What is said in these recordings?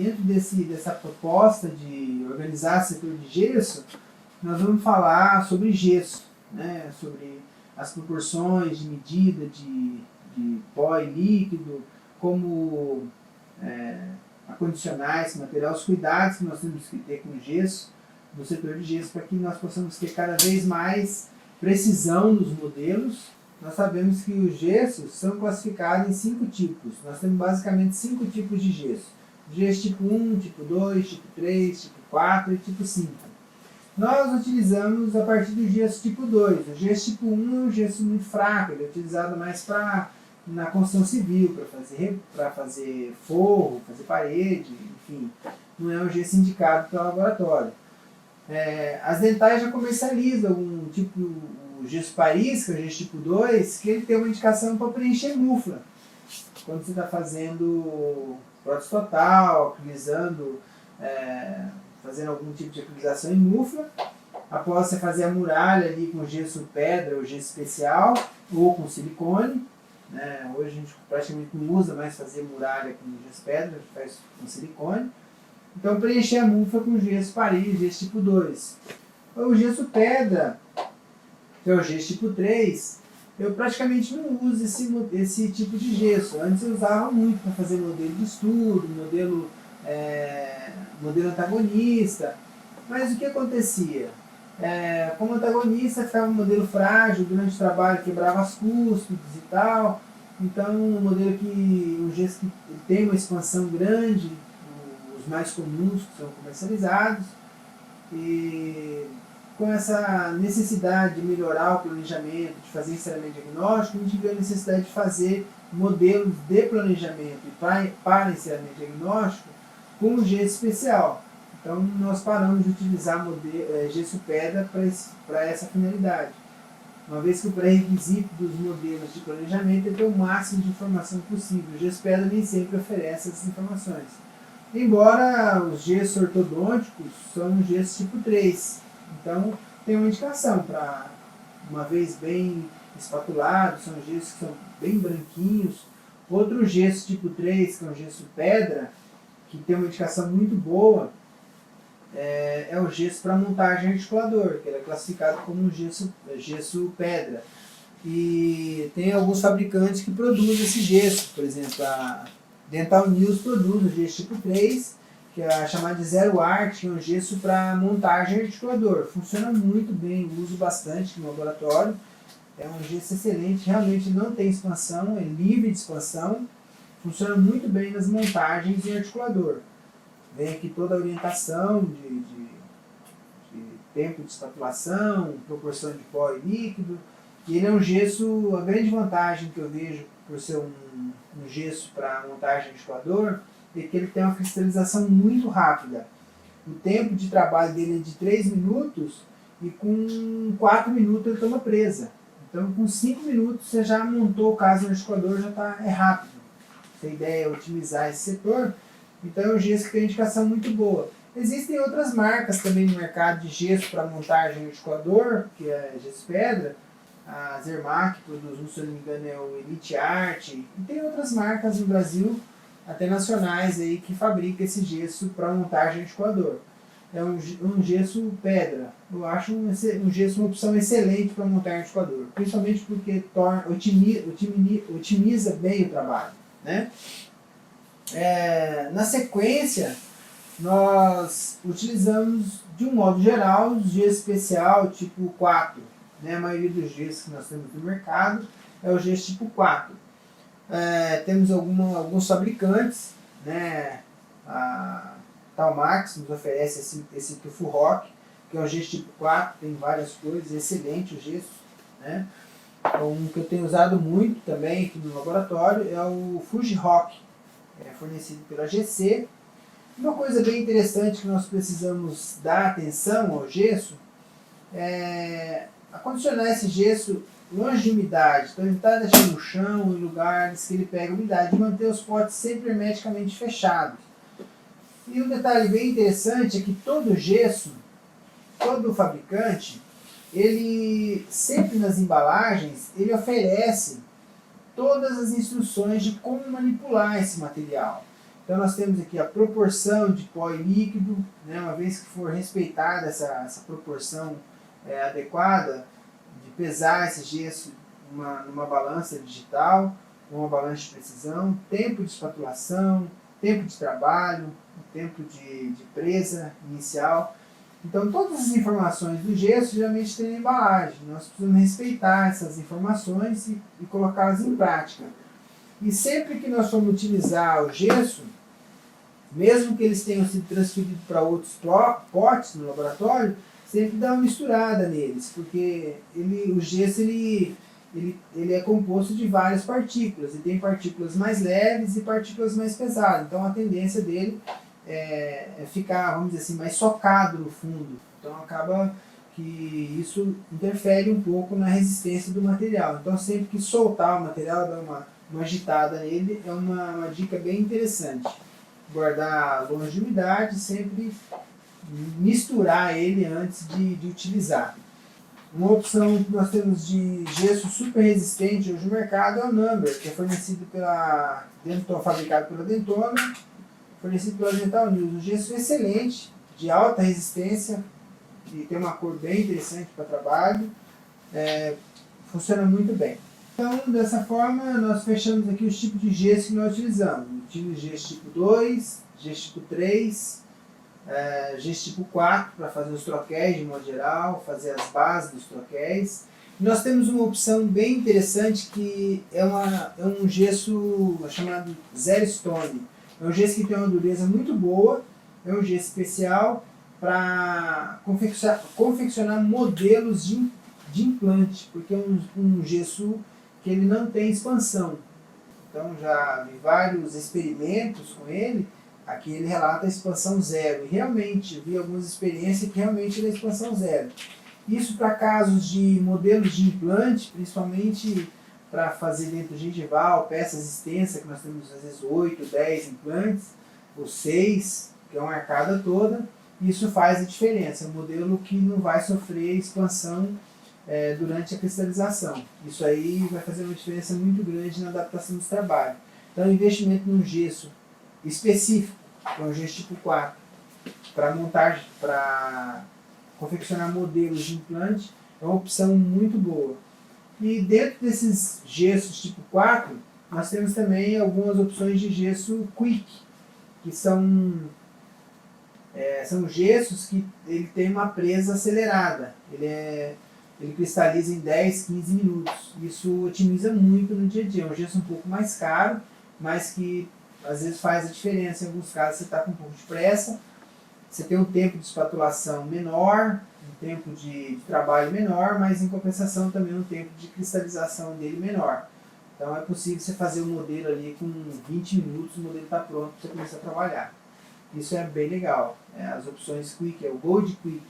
dentro dessa proposta de organizar o setor de gesso, nós vamos falar sobre gesso, né? Sobre as proporções de medida de pó e líquido, como acondicionar esse material, os cuidados que nós temos que ter com o gesso, no setor de gesso, para que nós possamos ter cada vez mais precisão nos modelos. Nós sabemos que os gessos são classificados em 5 tipos. Nós temos basicamente 5 tipos de gesso. Gesso tipo 1, tipo 2, tipo 3, tipo 4 e tipo 5. Nós utilizamos a partir do gesso tipo 2. O gesso tipo 1 é um gesso muito fraco, ele é utilizado mais na construção civil, para fazer forro, fazer parede, enfim. Não é um gesso indicado para o laboratório. As dentais já comercializam o gesso Paris, que é o gesso tipo 2, que ele tem uma indicação para preencher mufla. Quando você está fazendo prótese total, acrilizando, fazendo algum tipo de acrilização em mufla, após você fazer a muralha ali com gesso pedra ou gesso especial, ou com silicone, né? Hoje a gente praticamente não usa mais fazer muralha com gesso pedra, a gente faz com silicone. Então preencher a mufla com gesso Paris, gesso tipo 2. O gesso pedra, que é o gesso tipo 3, eu praticamente não uso esse tipo de gesso. Antes eu usava muito para fazer modelo de estudo, modelo antagonista. Mas o que acontecia? Como antagonista ficava um modelo frágil, durante o trabalho quebrava as cúspides e tal. Então um gesso que tem uma expansão grande, os mais comuns que são comercializados, e com essa necessidade de melhorar o planejamento, de fazer encerramento diagnóstico, a gente viu a necessidade de fazer modelos de planejamento e para encerramento diagnóstico com gesso especial. Então nós paramos de utilizar gesso pedra para essa finalidade, uma vez que o pré-requisito dos modelos de planejamento é ter o máximo de informação possível. O gesso pedra nem sempre oferece essas informações. Embora os gessos ortodônticos são gessos tipo 3, então tem uma indicação para, uma vez bem espatulados, são gessos que são bem branquinhos. Outro gesso tipo 3, que é um gesso pedra, que tem uma indicação muito boa, é o gesso para montagem articulador, que ele é classificado como um gesso pedra. E tem alguns fabricantes que produzem esse gesso, por exemplo, a Dental News produz o gesso tipo 3, que é chamado de Zero Art, que é um gesso para montagem articulador. Funciona muito bem, uso bastante no laboratório. É um gesso excelente, realmente não tem expansão, é livre de expansão. Funciona muito bem nas montagens em articulador. Vem aqui toda a orientação de tempo de espatulação, proporção de pó e líquido. E ele é um gesso, a grande vantagem que eu vejo por ser um gesso para montagem de articulador é que ele tem uma cristalização muito rápida. O tempo de trabalho dele é de 3 minutos e com 4 minutos ele toma presa. Então com 5 minutos você já montou o caso no articulador, é rápido. Se a ideia é otimizar esse setor, então é um gesso que tem indicação muito boa. Existem outras marcas também no mercado de gesso para montagem de articulador, que é gesso pedra. A Zermatt produz, se não me engano, é o Elite Art. E tem outras marcas no Brasil, até nacionais, aí, que fabricam esse gesso para montagem de articulador. É um gesso pedra. Eu acho um gesso uma opção excelente para montar articulador, principalmente porque otimiza bem o trabalho, né? Na sequência, nós utilizamos, de um modo geral, o gesso especial tipo 4. Né? A maioria dos gessos que nós temos no mercado é o gesso tipo 4. Temos alguns fabricantes, né? A Talmax nos oferece esse Tufu Rock, que é um gesso tipo 4, tem várias coisas, excelente o gesso, né? Um que eu tenho usado muito também aqui no laboratório é o Fuji Rock, fornecido pela GC. Uma coisa bem interessante que nós precisamos dar atenção ao gesso é acondicionar esse gesso longe de umidade, então evitar deixar no chão, em lugares que ele pega umidade, e manter os potes sempre hermeticamente fechados. E um detalhe bem interessante é que todo gesso, todo fabricante, ele sempre nas embalagens, ele oferece todas as instruções de como manipular esse material. Então nós temos aqui a proporção de pó e líquido, né? Uma vez que for respeitada essa proporção adequada, de pesar esse gesso numa balança digital, uma balança de precisão, tempo de espatulação, tempo de trabalho, tempo de presa inicial. Então todas as informações do gesso geralmente tem na embalagem. Nós precisamos respeitar essas informações e colocá-las em prática. E sempre que nós formos utilizar o gesso, mesmo que eles tenham sido transferidos para outros potes no laboratório, sempre dá uma misturada neles, porque o gesso ele é composto de várias partículas, e tem partículas mais leves e partículas mais pesadas. Então a tendência dele é ficar, vamos dizer assim, mais socado no fundo. Então acaba que isso interfere um pouco na resistência do material. Então sempre que soltar o material, dar uma agitada nele, é uma dica bem interessante. Guardar longe de umidade, sempre misturar ele antes de utilizar. Uma opção que nós temos de gesso super resistente hoje no mercado é o Number, que é fornecido fabricado pela Dentona, fornecido pela Dental News. Um gesso excelente, de alta resistência, e tem uma cor bem interessante para trabalho, funciona muito bem. Então, dessa forma, nós fechamos aqui os tipos de gesso que nós utilizamos. O gesso tipo 2, gesso tipo 3, gesso tipo 4 para fazer os troquéis de modo geral, fazer as bases dos troquéis. E nós temos uma opção bem interessante que é um gesso chamado Zero Stone. É um gesso que tem uma dureza muito boa, é um gesso especial para confeccionar modelos de implante, porque é um gesso que ele não tem expansão. Então já vi vários experimentos com ele, aqui ele relata a expansão zero, e realmente vi algumas experiências que realmente ele é expansão zero. Isso para casos de modelos de implante, principalmente para fazer dentro gengival, peças extensas, que nós temos às vezes 8, 10 implantes, ou 6, que é uma arcada toda, isso faz a diferença, é um modelo que não vai sofrer expansão durante a cristalização. Isso aí vai fazer uma diferença muito grande na adaptação dos trabalhos. Então o investimento num gesso específico, que é um gesso tipo 4, para confeccionar modelos de implante, é uma opção muito boa. E dentro desses gessos tipo 4, nós temos também algumas opções de gesso Quick, que são gessos que ele tem uma presa acelerada. Ele cristaliza em 10, 15 minutos. Isso otimiza muito no dia a dia. É um gesso um pouco mais caro, mas que às vezes faz a diferença. Em alguns casos você está com um pouco de pressa, você tem um tempo de espatulação menor, um tempo de trabalho menor, mas em compensação também um tempo de cristalização dele menor. Então é possível você fazer o modelo ali com 20 minutos, o modelo está pronto para você começar a trabalhar. Isso é bem legal. As opções Quick, é o Gold Quick.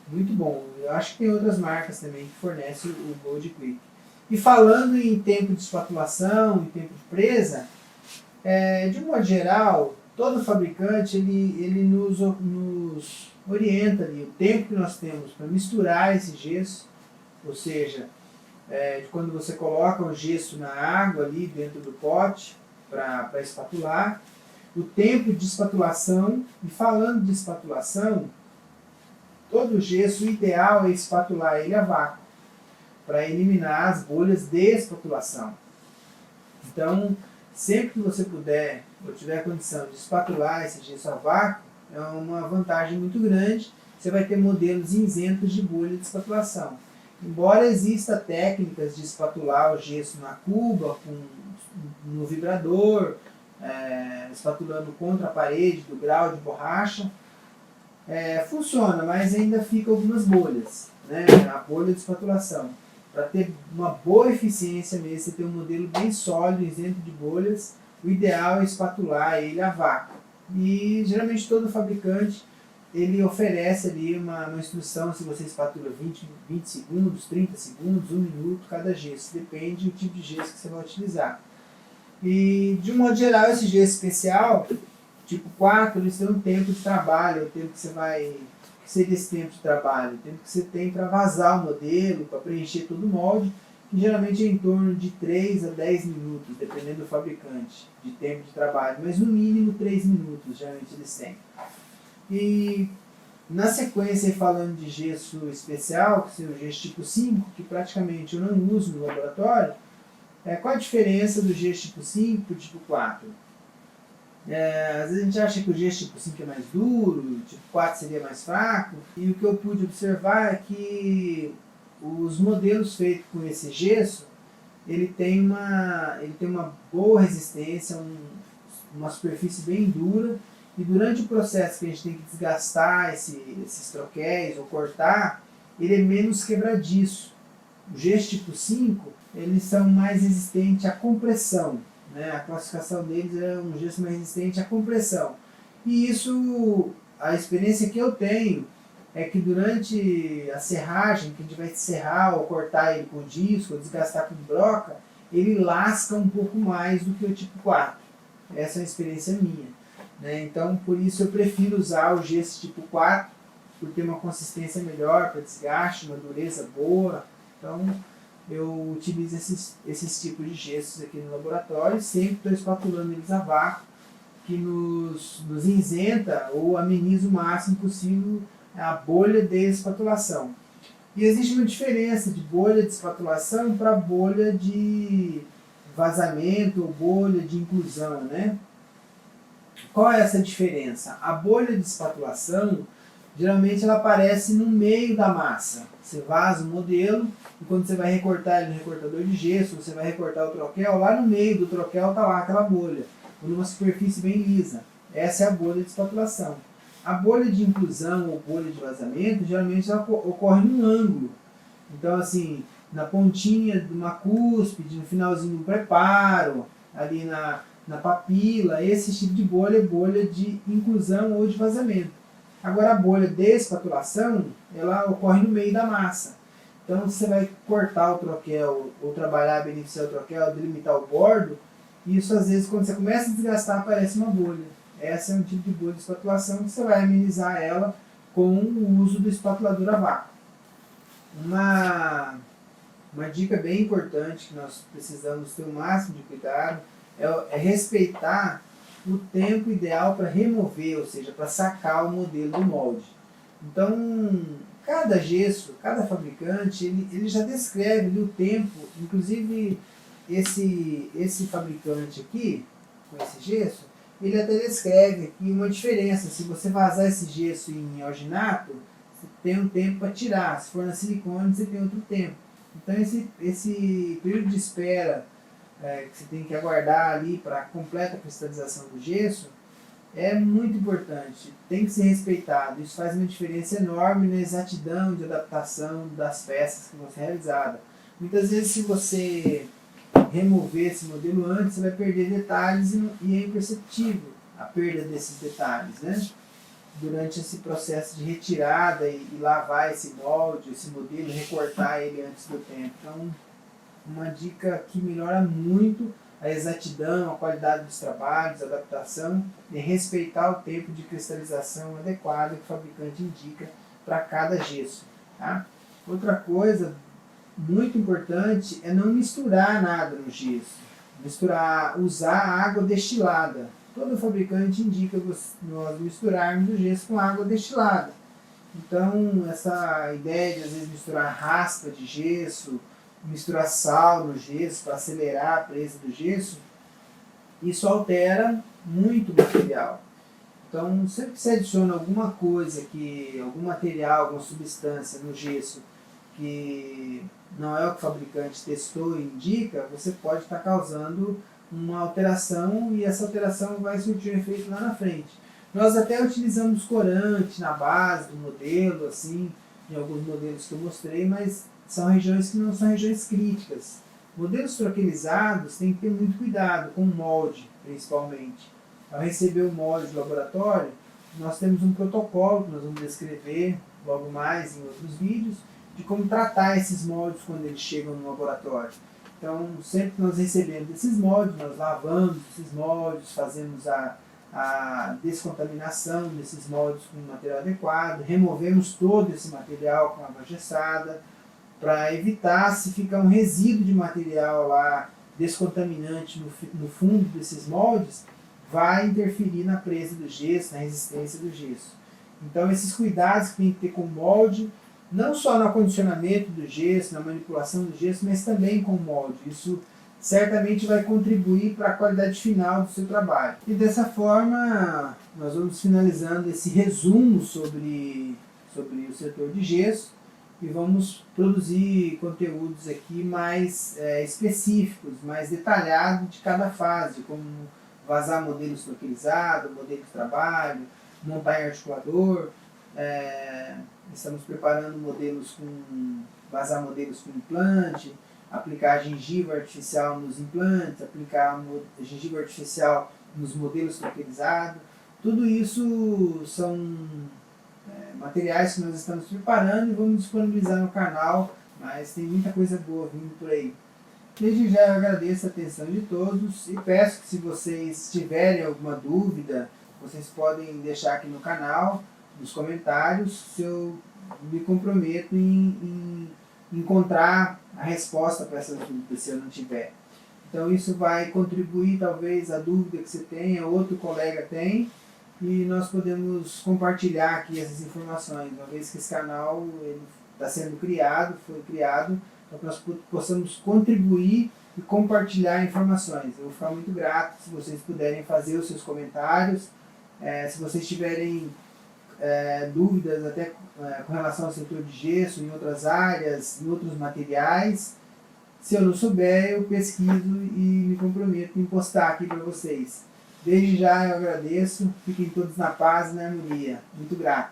Muito bom. Eu acho que tem outras marcas também que fornecem o Gold Quick. E falando em tempo de espatulação, em tempo de presa, de um modo geral, todo fabricante ele nos orienta ali, o tempo que nós temos para misturar esse gesso, ou seja, de quando você coloca o gesso na água ali dentro do pote para espatular, o tempo de espatulação. E falando de espatulação, todo gesso, o ideal é espatular ele a vácuo, para eliminar as bolhas de espatulação. Então, sempre que você puder, ou tiver condição de espatular esse gesso a vácuo, é uma vantagem muito grande. Você vai ter modelos isentos de bolha de espatulação. Embora exista técnicas de espatular o gesso na cuba, no vibrador, espatulando contra a parede do grau de borracha, funciona, mas ainda fica algumas bolhas, né? A bolha de espatulação. Para ter uma boa eficiência mesmo, você ter um modelo bem sólido, isento de bolhas, o ideal é espatular ele a vácuo. E geralmente todo fabricante ele oferece ali uma instrução se você espatula 20 segundos, 30 segundos, 1 minuto cada gesso. Depende do tipo de gesso que você vai utilizar. E de um modo geral, esse gesso especial, tipo 4, eles têm um tempo de trabalho, o tempo que você vai... que seria esse tempo de trabalho? O tempo que você tem para vazar o modelo, para preencher todo o molde, que geralmente é em torno de 3 a 10 minutos, dependendo do fabricante, de tempo de trabalho, mas no mínimo 3 minutos, geralmente eles têm. E na sequência, falando de gesso especial, que seria o gesso tipo 5, que praticamente eu não uso no laboratório, qual a diferença do gesso tipo 5 para o tipo 4? Às vezes a gente acha que o gesso tipo 5 é mais duro, o tipo 4 seria mais fraco, e o que eu pude observar é que os modelos feitos com esse gesso, ele tem uma boa resistência, uma superfície bem dura, e durante o processo que a gente tem que desgastar esses troquéis ou cortar, ele é menos quebradiço. O gesso tipo 5, eles são mais resistentes à compressão, né? A classificação deles é um gesso mais resistente à compressão. E isso, a experiência que eu tenho, é que durante a serragem, que a gente vai serrar ou cortar ele com disco, ou desgastar com broca, ele lasca um pouco mais do que o tipo 4. Essa é uma experiência minha. Né? Então, por isso eu prefiro usar o gesso tipo 4, por ter uma consistência melhor para desgaste, uma dureza boa. Então, eu utilizo esses tipos de gessos aqui no laboratório, sempre estou espatulando eles a vácuo, que nos isenta ou ameniza o máximo possível a bolha de espatulação. E existe uma diferença de bolha de espatulação para bolha de vazamento ou bolha de inclusão, né? Qual é essa diferença? A bolha de espatulação, geralmente ela aparece no meio da massa. Você vaza o modelo e quando você vai recortar ele no recortador de gesso, você vai recortar o troquel, lá no meio do troquel está lá aquela bolha, numa superfície bem lisa. Essa é a bolha de espatulação. A bolha de inclusão ou bolha de vazamento, geralmente ela ocorre num ângulo. Então, assim, na pontinha de uma cúspide, no finalzinho do preparo, ali na papila, esse tipo de bolha é bolha de inclusão ou de vazamento. Agora, a bolha de espatulação, ela ocorre no meio da massa. Então, você vai cortar o troquel ou trabalhar, beneficiar o troquel, delimitar o bordo, isso às vezes, quando você começa a desgastar, aparece uma bolha. Essa é um tipo de bolha de espatulação que você vai amenizar ela com o uso do espatulador a vácuo. Uma dica bem importante que nós precisamos ter o máximo de cuidado é respeitar o tempo ideal para remover, ou seja, para sacar o modelo do molde. Então, cada gesso, cada fabricante, ele já descreve ali o tempo, inclusive esse fabricante aqui, com esse gesso, ele até descreve aqui uma diferença. Se você vazar esse gesso em alginato, você tem um tempo para tirar. Se for na silicone, você tem outro tempo. Então esse período de espera que você tem que aguardar ali para a completa cristalização do gesso é muito importante. Tem que ser respeitado. Isso faz uma diferença enorme na exatidão de adaptação das peças que vão ser realizadas. Muitas vezes, se você remover esse modelo antes, você vai perder detalhes e é imperceptível a perda desses detalhes, né? Durante esse processo de retirada e lavar esse molde, esse modelo, recortar ele antes do tempo. Então, uma dica que melhora muito a exatidão, a qualidade dos trabalhos, a adaptação e respeitar o tempo de cristalização adequado que o fabricante indica para cada gesso. Tá? Outra coisa muito importante é não misturar nada no gesso. Usar água destilada. Todo fabricante indica nós misturarmos o gesso com água destilada. Então, essa ideia de às vezes misturar raspa de gesso, misturar sal no gesso para acelerar a presa do gesso, isso altera muito o material. Então, sempre que você adiciona alguma coisa, algum material, alguma substância no gesso que não é o que o fabricante testou e indica, você pode estar causando uma alteração e essa alteração vai surtir um efeito lá na frente. Nós até utilizamos corante na base do modelo, assim, em alguns modelos que eu mostrei, mas são regiões que não são regiões críticas. Modelos troquelizados tem que ter muito cuidado com o molde, principalmente. Ao receber o molde do laboratório, nós temos um protocolo que nós vamos descrever logo mais em outros vídeos, de como tratar esses moldes quando eles chegam no laboratório. Então, sempre que nós recebemos esses moldes, nós lavamos esses moldes, fazemos a descontaminação desses moldes com o material adequado, removemos todo esse material com água gessada, para evitar se ficar um resíduo de material lá descontaminante no fundo desses moldes, vai interferir na presa do gesso, na resistência do gesso. Então esses cuidados que tem que ter com o molde, não só no acondicionamento do gesso, na manipulação do gesso, mas também com o molde. Isso certamente vai contribuir para a qualidade final do seu trabalho. E dessa forma, nós vamos finalizando esse resumo sobre o setor de gesso e vamos produzir conteúdos aqui mais específicos, mais detalhados de cada fase, como vazar modelo estoquerizado, modelo de trabalho, montar em articulador. Estamos preparando vazar modelos com implante, aplicar gengiva artificial nos implantes, aplicar gengiva artificial nos modelos estoquerizados. Tudo isso são materiais que nós estamos preparando e vamos disponibilizar no canal, mas tem muita coisa boa vindo por aí. Desde já eu agradeço a atenção de todos e peço que, se vocês tiverem alguma dúvida, vocês podem deixar aqui no canal, nos comentários, se eu me comprometo em encontrar a resposta para essas dúvidas, se eu não tiver. Então isso vai contribuir talvez a dúvida que você tenha, outro colega tem, e nós podemos compartilhar aqui essas informações, uma vez que esse canal está sendo criado, foi criado, para que nós possamos contribuir e compartilhar informações. Eu vou ficar muito grato se vocês puderem fazer os seus comentários, se vocês tiverem dúvidas até com relação ao setor de gesso, em outras áreas, em outros materiais. Se eu não souber, eu pesquiso e me comprometo em postar aqui para vocês. Desde já eu agradeço, fiquem todos na paz e na harmonia. Muito grato.